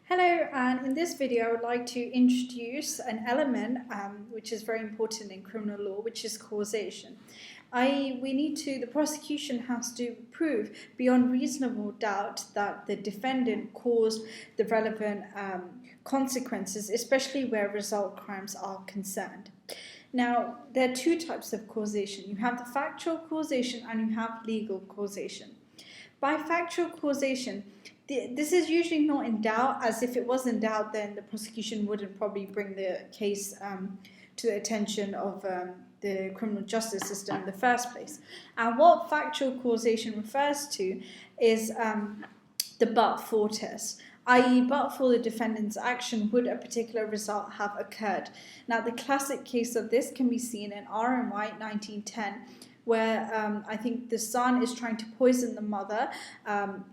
Hello, and in this video I would like to introduce an element which is very important in criminal law, which is causation. The prosecution has to prove beyond reasonable doubt that the defendant caused the relevant consequences, especially where result crimes are concerned. Now, there are two types of causation. You have the factual causation and you have legal causation. By factual causation, this is usually not in doubt, as if it was in doubt, then the prosecution wouldn't probably bring the case to the attention of the criminal justice system in the first place. And what factual causation refers to is the but-for test, i.e. but for the defendant's action would a particular result have occurred. Now, the classic case of this can be seen in R.M.Y. 1910, where I think the son is trying to poison the mother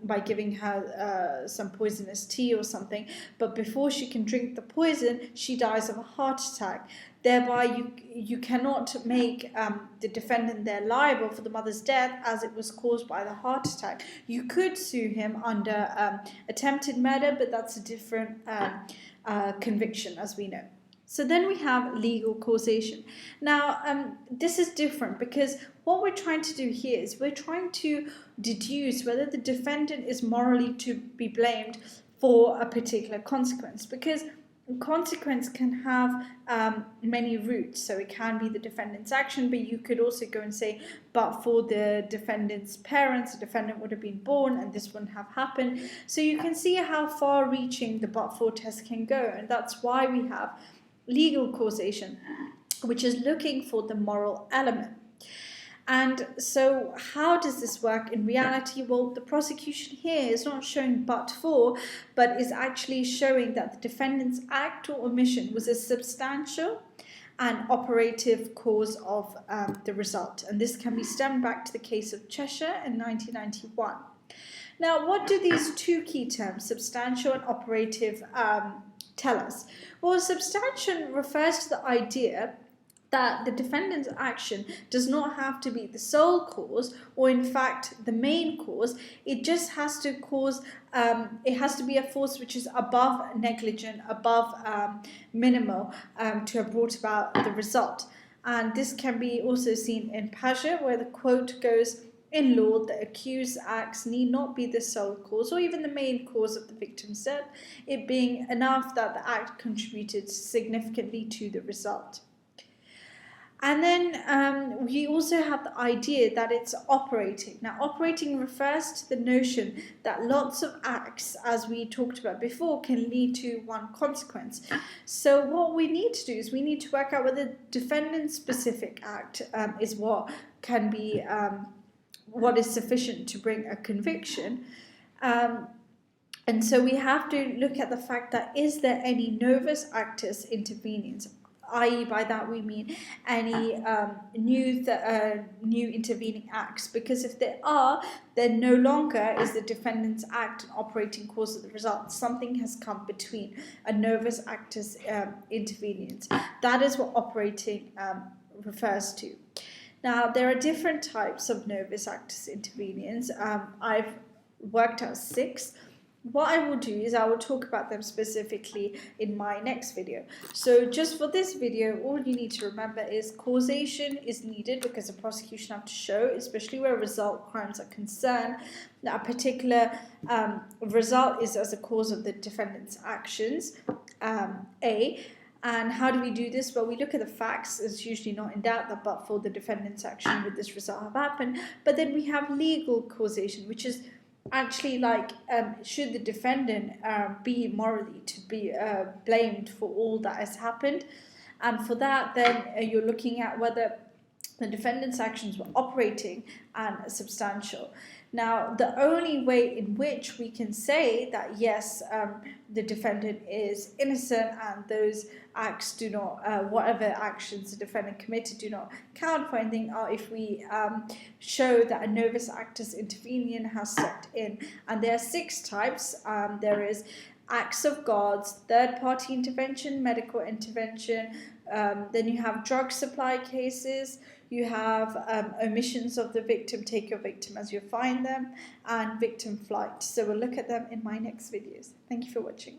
by giving her some poisonous tea or something, but before she can drink the poison, she dies of a heart attack. Thereby, you cannot make the defendant there liable for the mother's death, as it was caused by the heart attack. You could sue him under attempted murder, but that's a different conviction, as we know. So then we have legal causation. Now, this is different because what we're trying to do here is we're trying to deduce whether the defendant is morally to be blamed for a particular consequence, because a consequence can have many roots. So it can be the defendant's action, but you could also go and say, but for the defendant's parents, the defendant would have been born and this wouldn't have happened. So you can see how far-reaching the but-for test can go, and that's why we have legal causation, which is looking for the moral element. And so how does this work in reality? Well, the prosecution here is not showing but for, but is actually showing that the defendant's act or omission was a substantial and operative cause of the result. And this can be stemmed back to the case of Cheshire in 1991. Now, what do these two key terms, substantial and operative, tell us? Well, substantial refers to the idea that the defendant's action does not have to be the sole cause or in fact the main cause. It just has to cause, it has to be a force which is above negligent, above minimal, to have brought about the result. And this can be also seen in Pasha, where the quote goes, "In law, the accused's acts need not be the sole cause or even the main cause of the victim's death, it being enough that the act contributed significantly to the result." And then we also have the idea that it's operating. Now, operating refers to the notion that lots of acts, as we talked about before, can lead to one consequence. So what we need to do is we need to work out whether the defendant's specific act is what can be what is sufficient to bring a conviction. And so we have to look at the fact that is there any Novus Actus Interveniens, i.e. by that we mean any new intervening acts, because if there are, then no longer is the defendant's act an operating cause of the result. Something has come between, a Novus Actus Interveniens. That is what operating refers to. Now, there are different types of Novus Actus Interveniens. I've worked out 6. What I will do is I will talk about them specifically in my next video. So just for this video, all you need to remember is causation is needed because the prosecution have to show, especially where result crimes are concerned, that a particular result is as a cause of the defendant's actions, A. And how do we do this? Well, we look at the facts. It's usually not in doubt that but for the defendant's action would this result have happened. But then we have legal causation, which is actually like, should the defendant be morally to be blamed for all that has happened? And for that, then you're looking at whether the defendant's actions were operating and substantial. Now, the only way in which we can say that, yes, the defendant is innocent and those acts do not, whatever actions the defendant committed do not count for anything, are if we show that a Novus Actus Intervenien has stepped in. And there are 6 types. There is acts of gods, third-party intervention, medical intervention, then you have drug supply cases, you have omissions of the victim, take your victim as you find them, and victim flight. So we'll look at them in my next videos. Thank you for watching.